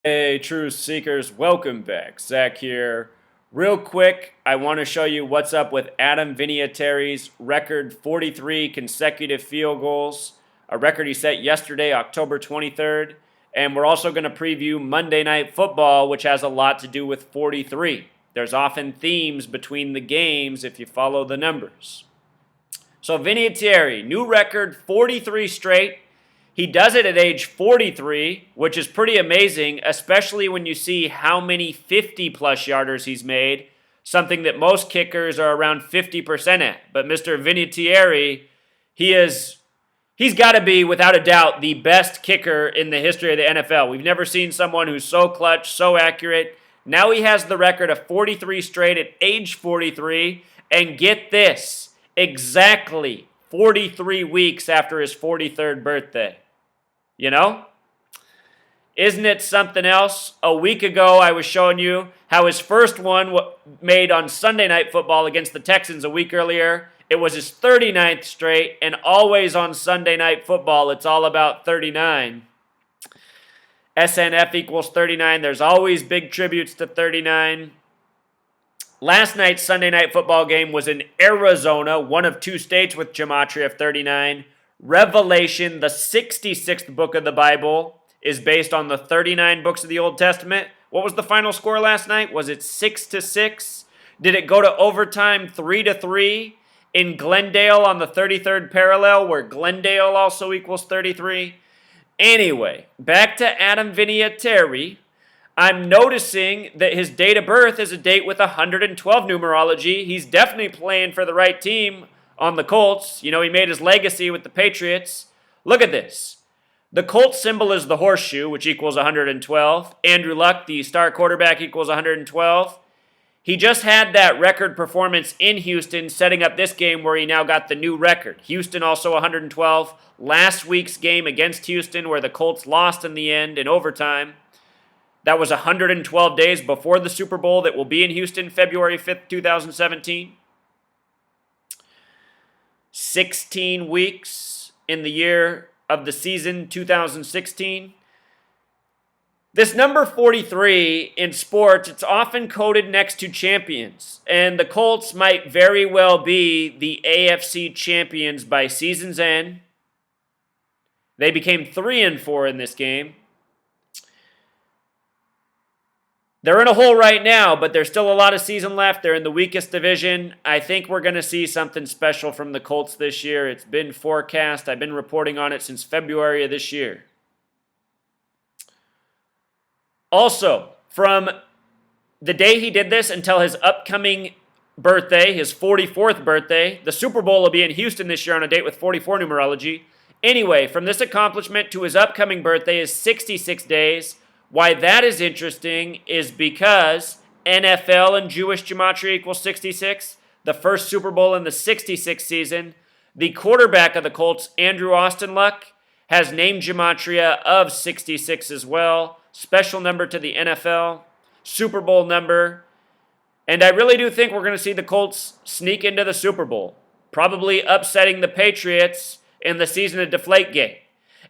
Hey, truth seekers, welcome back. Zach here. Real quick, I want to show you what's up with Adam Vinatieri's record 43 consecutive field goals, a record he set yesterday, October 23rd. And we're also going to preview Monday Night Football, which has a lot to do with 43. There's often themes between the games if you follow the numbers. So Vinatieri, new record, 43 straight. He does it at age 43, which is pretty amazing, especially when you see how many 50-plus yarders he's made, something that most kickers are around 50% at. But Mr. Vinatieri, he's got to be, without a doubt, the best kicker in the history of the NFL. We've never seen someone who's so clutch, so accurate. Now he has the record of 43 straight at age 43, and get this, exactly 43 weeks after his 43rd birthday. You know? Isn't it something else? A week ago, I was showing you how his first one made on Sunday Night Football against the Texans a week earlier. It was his 39th straight, and always on Sunday Night Football, it's all about 39. SNF equals 39. There's always big tributes to 39. Last night's Sunday Night Football game was in Arizona, one of two states with gematria of 39. Revelation, the 66th book of the Bible, is based on the 39 books of the Old Testament. What was the final score last night? Was it 6-6? Did it go to overtime 3-3 in Glendale on the 33rd parallel, where Glendale also equals 33? Anyway, back to Adam Vinatieri. I'm noticing that his date of birth is a date with 112 numerology. He's definitely playing for the right team on the Colts. You know, he made his legacy with the Patriots. Look at this. The Colts symbol is the horseshoe, which equals 112. Andrew Luck, the star quarterback, equals 112. He just had that record performance in Houston, setting up this game where he now got the new record. Houston also 112. Last week's game against Houston, where the Colts lost in the end in overtime, that was 112 days before the Super Bowl that will be in Houston February 5th, 2017. 16 weeks in the year of the season 2016. This number 43 in sports, it's often coded next to champions. And the Colts might very well be the AFC champions by season's end. They became 3-4 in this game. They're in a hole right now, but there's still a lot of season left. They're in the weakest division. I think we're going to see something special from the Colts this year. It's been forecast. I've been reporting on it since February of this year. Also, from the day he did this until his upcoming birthday, his 44th birthday, the Super Bowl will be in Houston this year on a date with 44 numerology. Anyway, from this accomplishment to his upcoming birthday is 66 days. Why that is interesting is because NFL and Jewish gematria equals 66. The first Super Bowl in the 66 season. The quarterback of the Colts, Andrew Austin Luck, has name gematria of 66 as well. Special number to the NFL. Super Bowl number. And I really do think we're going to see the Colts sneak into the Super Bowl. Probably upsetting the Patriots in the season of Deflategate.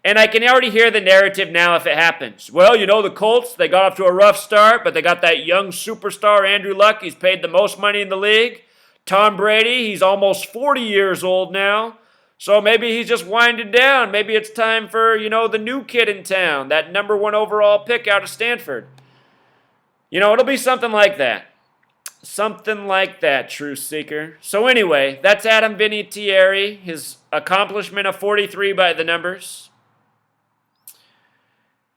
And I can already hear the narrative now if it happens. Well, you know, the Colts, they got off to a rough start, but they got that young superstar, Andrew Luck. He's paid the most money in the league. Tom Brady, he's almost 40 years old now. So maybe he's just winding down. Maybe it's time for, you know, the new kid in town, that number 1 overall pick out of Stanford. You know, it'll be something like that. Something like that, truth seeker. So anyway, that's Adam Vinatieri, his accomplishment of 43 by the numbers.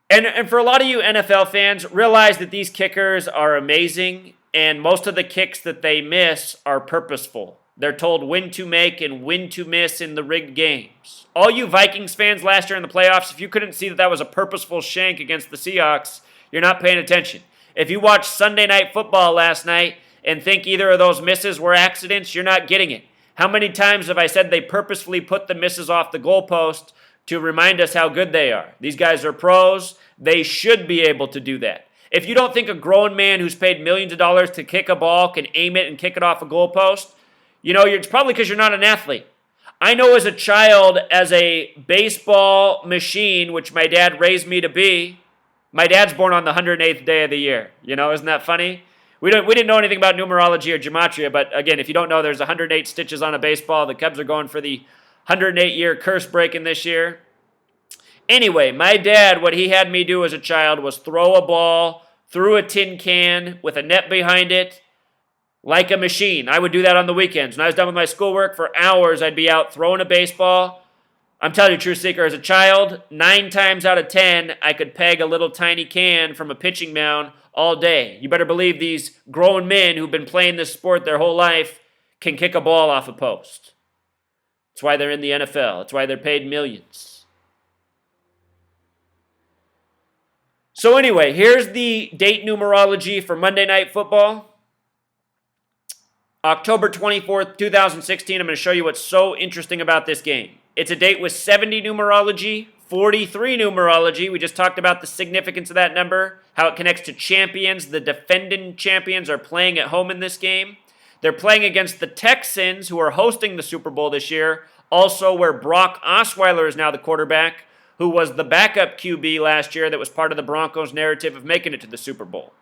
And for a lot of you NFL fans, realize that these kickers are amazing, and most of the kicks that they miss are purposeful. They're told when to make and when to miss in the rigged games. All you Vikings fans last year in the playoffs, if you couldn't see that was a purposeful shank against the Seahawks, you're not paying attention. If you watched Sunday Night Football last night and think either of those misses were accidents, you're not getting it. How many times have I said they purposefully put the misses off the goalpost to remind us how good they are? These guys are pros. They should be able to do that. If you don't think a grown man who's paid millions of dollars to kick a ball can aim it and kick it off a goalpost, you know, it's probably because you're not an athlete. I know as a child, as a baseball machine, which my dad raised me to be, My dad's born on the 108th day of the year. Isn't that funny? We didn't know anything about numerology or gematria, but again, if you don't know, there's 108 stitches on a baseball. The Cubs are going for the 108-year curse breaking this year. Anyway, my dad, what he had me do as a child was throw a ball through a tin can with a net behind it like a machine. I would do that on the weekends. When I was done with my schoolwork, for hours, I'd be out throwing a baseball. I'm telling you, Truth Seeker, as a child, 9 times out of 10, I could peg a little tiny can from a pitching mound all day. You better believe these grown men who've been playing this sport their whole life can kick a ball off a post. That's why they're in the NFL. That's why they're paid millions. So anyway, here's the date numerology for Monday Night Football. October 24th, 2016. I'm going to show you what's so interesting about this game. It's a date with 70 numerology, 43 numerology. We just talked about the significance of that number, how it connects to champions. The defending champions are playing at home in this game. They're playing against the Texans, who are hosting the Super Bowl this year, also where Brock Osweiler is now the quarterback, who was the backup QB last year that was part of the Broncos' narrative of making it to the Super Bowl.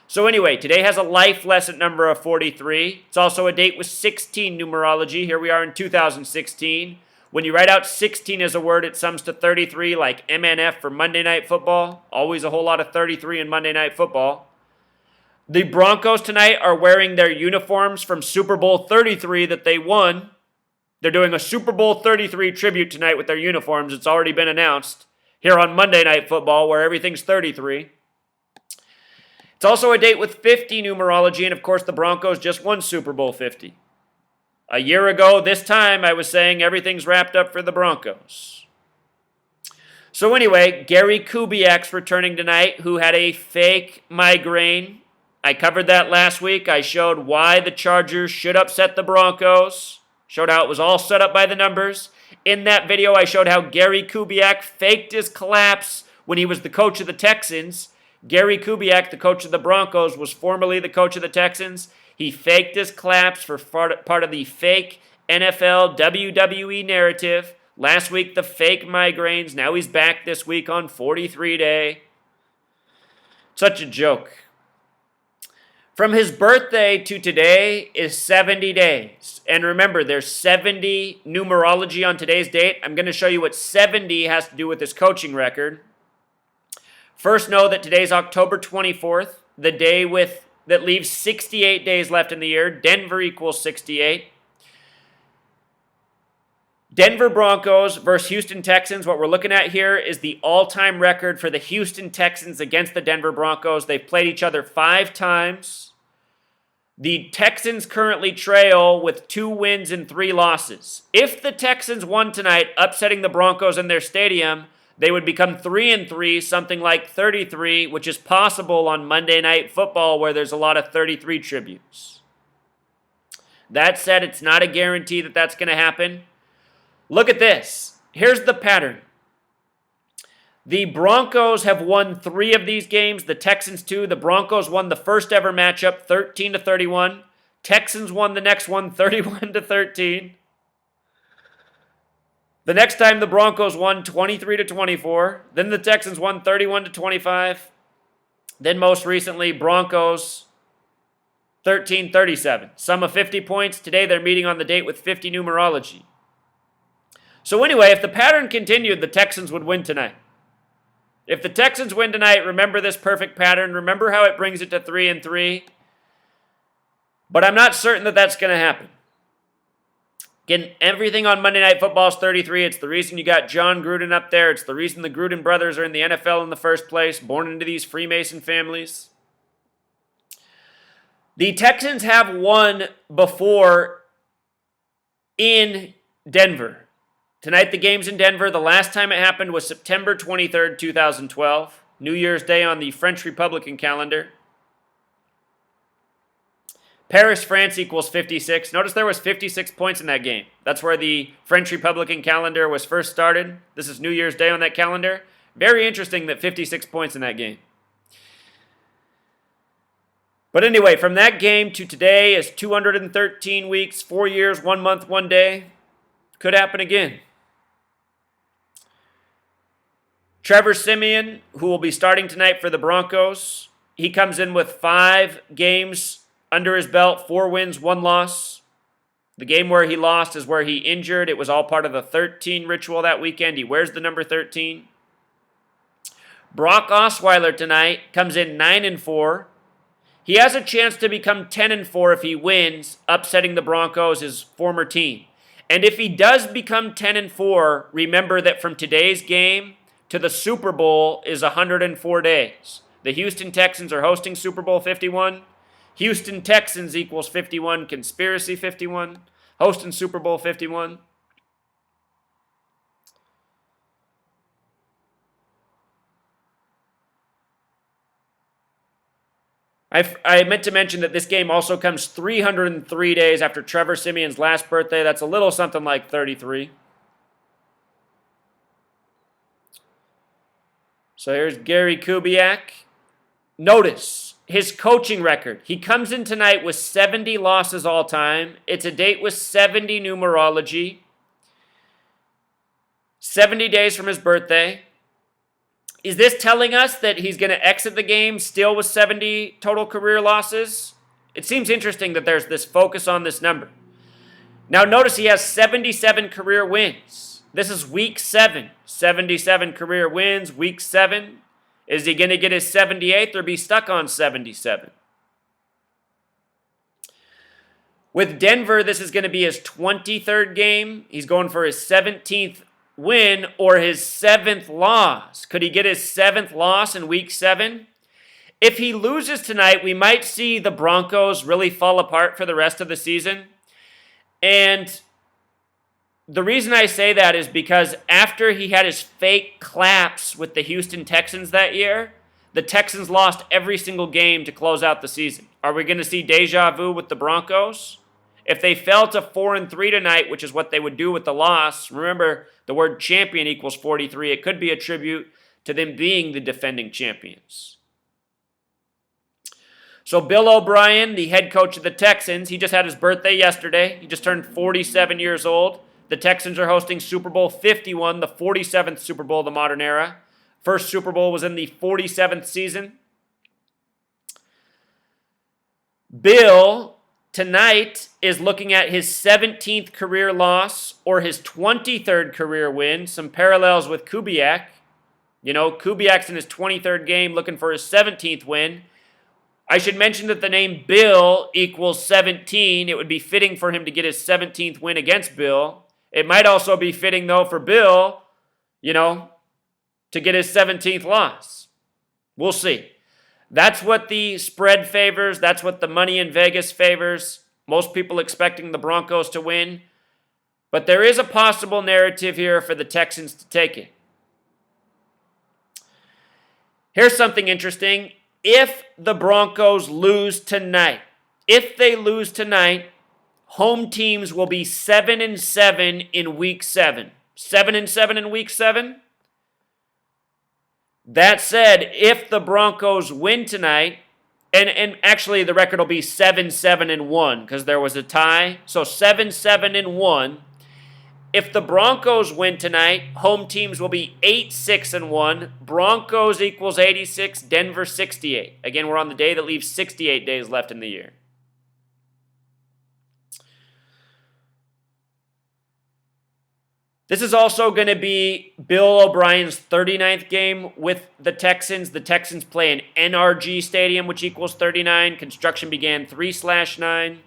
So anyway, today has a life lesson number of 43. It's also a date with 16 numerology. Here we are in 2016. When you write out 16 as a word, it sums to 33, like MNF for Monday Night Football. Always a whole lot of 33 in Monday Night Football. The Broncos tonight are wearing their uniforms from Super Bowl 33 that they won. They're doing a Super Bowl 33 tribute tonight with their uniforms. It's already been announced here on Monday Night Football, where everything's 33. It's also a date with 50 numerology, and of course the Broncos just won Super Bowl 50. A year ago, this time, I was saying everything's wrapped up for the Broncos. So anyway, Gary Kubiak's returning tonight, who had a fake migraine. I covered that last week. I showed why the Chargers should upset the Broncos. Showed how it was all set up by the numbers. In that video, I showed how Gary Kubiak faked his collapse when he was the coach of the Texans. Gary Kubiak, the coach of the Broncos, was formerly the coach of the Texans. He faked his collapse for part of the fake NFL WWE narrative. Last week, the fake migraines. Now he's back this week on 43 Day. Such a joke. From his birthday to today is 70 days. And remember, there's 70 numerology on today's date. I'm going to show you what 70 has to do with his coaching record. First, know that today's October 24th, the day that leaves 68 days left in the year. Denver equals 68. Denver Broncos versus Houston Texans. What we're looking at here is the all-time record for the Houston Texans against the Denver Broncos. They've played each other 5 times. The Texans currently trail with 2 wins and 3 losses. If the Texans won tonight, upsetting the Broncos in their stadium, they would become 3-3, something like 33, which is possible on Monday Night Football, where there's a lot of 33 tributes. That said, it's not a guarantee that that's going to happen. Look at this. Here's the pattern. The Broncos have won 3 of these games, the Texans 2. The Broncos won the first ever matchup, 13-31. Texans won the next one, 31-13. The next time the Broncos won 23-24. Then the Texans won 31-25. Then most recently, Broncos 13-37. Sum of 50 points. Today they're meeting on the date with 50 numerology. So anyway, if the pattern continued, the Texans would win tonight. If the Texans win tonight, remember this perfect pattern. Remember how it brings it to 3-3. But I'm not certain that that's going to happen. Again, everything on Monday Night Football is 33. It's the reason you got John Gruden up there. It's the reason the Gruden brothers are in the NFL in the first place, born into these Freemason families. The Texans have won before in Denver. Tonight the game's in Denver. The last time it happened was September 23rd, 2012. New Year's Day on the French Republican calendar. Paris, France equals 56. Notice there was 56 points in that game. That's where the French Republican calendar was first started. This is New Year's Day on that calendar. Very interesting that 56 points in that game. But anyway, from that game to today is 213 weeks, 4 years, 1 month, 1 day. Could happen again. Trevor Siemian, who will be starting tonight for the Broncos, he comes in with 5 games under his belt, 4 wins, 1 loss. The game where he lost is where he injured. It was all part of the 13 ritual that weekend. He wears the number 13. Brock Osweiler tonight comes in 9-4. He has a chance to become 10-4 if he wins, upsetting the Broncos, his former team. And if he does become 10-4, remember that from today's game to the Super Bowl is 104 days. The Houston Texans are hosting Super Bowl 51. Houston Texans equals 51, conspiracy 51, hosting Super Bowl 51. I meant to mention that this game also comes 303 days after Trevor Siemian's last birthday. That's a little something like 33. So here's Gary Kubiak. Notice his coaching record. He comes in tonight with 70 losses all time. It's a date with 70 numerology. 70 days from his birthday. Is this telling us that he's going to exit the game still with 70 total career losses? It seems interesting that there's this focus on this number. Now notice he has 77 career wins. This is week 7. 77 career wins, week 7. Is he going to get his 78th or be stuck on 77? With Denver, this is going to be his 23rd game. He's going for his 17th win or his 7th loss. Could he get his 7th loss in week 7? If he loses tonight, we might see the Broncos really fall apart for the rest of the season. And the reason I say that is because after he had his fake collapse with the Houston Texans that year, the Texans lost every single game to close out the season. Are we going to see deja vu with the Broncos? If they fell to 4-3 tonight, which is what they would do with the loss, remember the word champion equals 43. It could be a tribute to them being the defending champions. So Bill O'Brien, the head coach of the Texans, he just had his birthday yesterday. He just turned 47 years old. The Texans are hosting Super Bowl 51, the 47th Super Bowl of the modern era. First Super Bowl was in the 47th season. Bill tonight is looking at his 17th career loss or his 23rd career win. Some parallels with Kubiak. You know, Kubiak's in his 23rd game looking for his 17th win. I should mention that the name Bill equals 17. It would be fitting for him to get his 17th win against Bill. It might also be fitting, though, for Bill, to get his 17th loss. We'll see. That's what the spread favors. That's what the money in Vegas favors. Most people expecting the Broncos to win. But there is a possible narrative here for the Texans to take it. Here's something interesting. If the Broncos lose tonight, home teams will be 7-7 in week 7. 7-7 in week 7? That said, if the Broncos win tonight, and actually the record will be 7-7-1 because there was a tie. So 7-7-1. If the Broncos win tonight, home teams will be 8-6-1. Broncos equals 86, Denver 68. Again, we're on the day that leaves 68 days left in the year. This is also going to be Bill O'Brien's 39th game with the Texans. The Texans play in NRG Stadium, which equals 39. Construction began 3/9.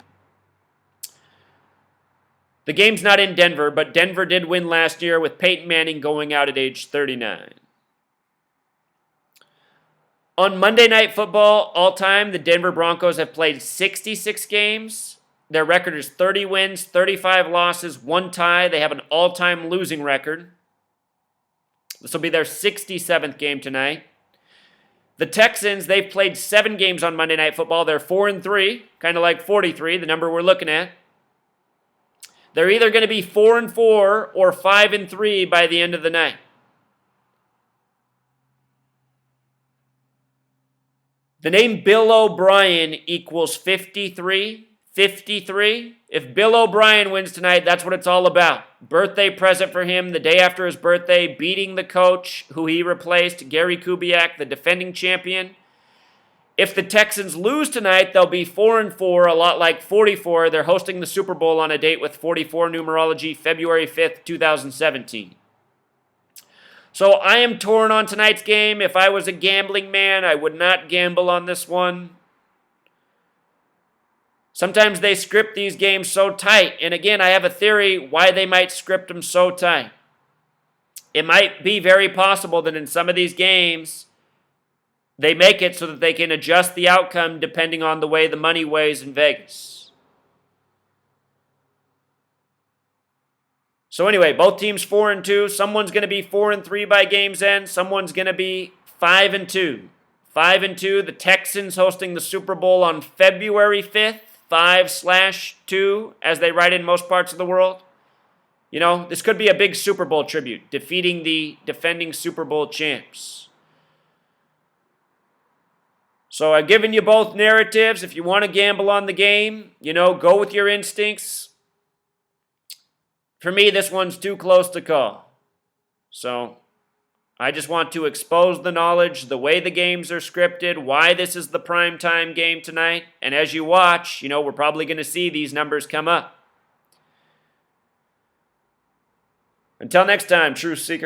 The game's not in Denver, but Denver did win last year with Peyton Manning going out at age 39. On Monday Night Football, all-time, the Denver Broncos have played 66 games. Their record is 30 wins, 35 losses, 1 tie. They have an all-time losing record. This will be their 67th game tonight. The Texans, they've played 7 games on Monday Night Football. They're 4-3, kind of like 43, the number we're looking at. They're either going to be 4-4 or 5-3 by the end of the night. The name Bill O'Brien equals 53. 53. If Bill O'Brien wins tonight, that's what it's all about. Birthday present for him the day after his birthday, beating the coach who he replaced, Gary Kubiak, the defending champion. If the Texans lose tonight, they'll be 4-4, a lot like 44. They're hosting the Super Bowl on a date with 44 numerology, February 5th, 2017. So I am torn on tonight's game. If I was a gambling man, I would not gamble on this one. Sometimes they script these games so tight. And again, I have a theory why they might script them so tight. It might be very possible that in some of these games, they make it so that they can adjust the outcome depending on the way the money weighs in Vegas. So anyway, both teams 4-2. Someone's going to be 4-3 by game's end. Someone's going to be 5-2. 5-2. The Texans hosting the Super Bowl on February 5th. 5/2, as they write in most parts of the world. You know, this could be a big Super Bowl tribute, defeating the defending Super Bowl champs. So I've given you both narratives. If you want to gamble on the game, you know, go with your instincts. For me, this one's too close to call. So I just want to expose the knowledge, the way the games are scripted, why this is the primetime game tonight. And as you watch, you know, we're probably going to see these numbers come up. Until next time, Truth Seeker.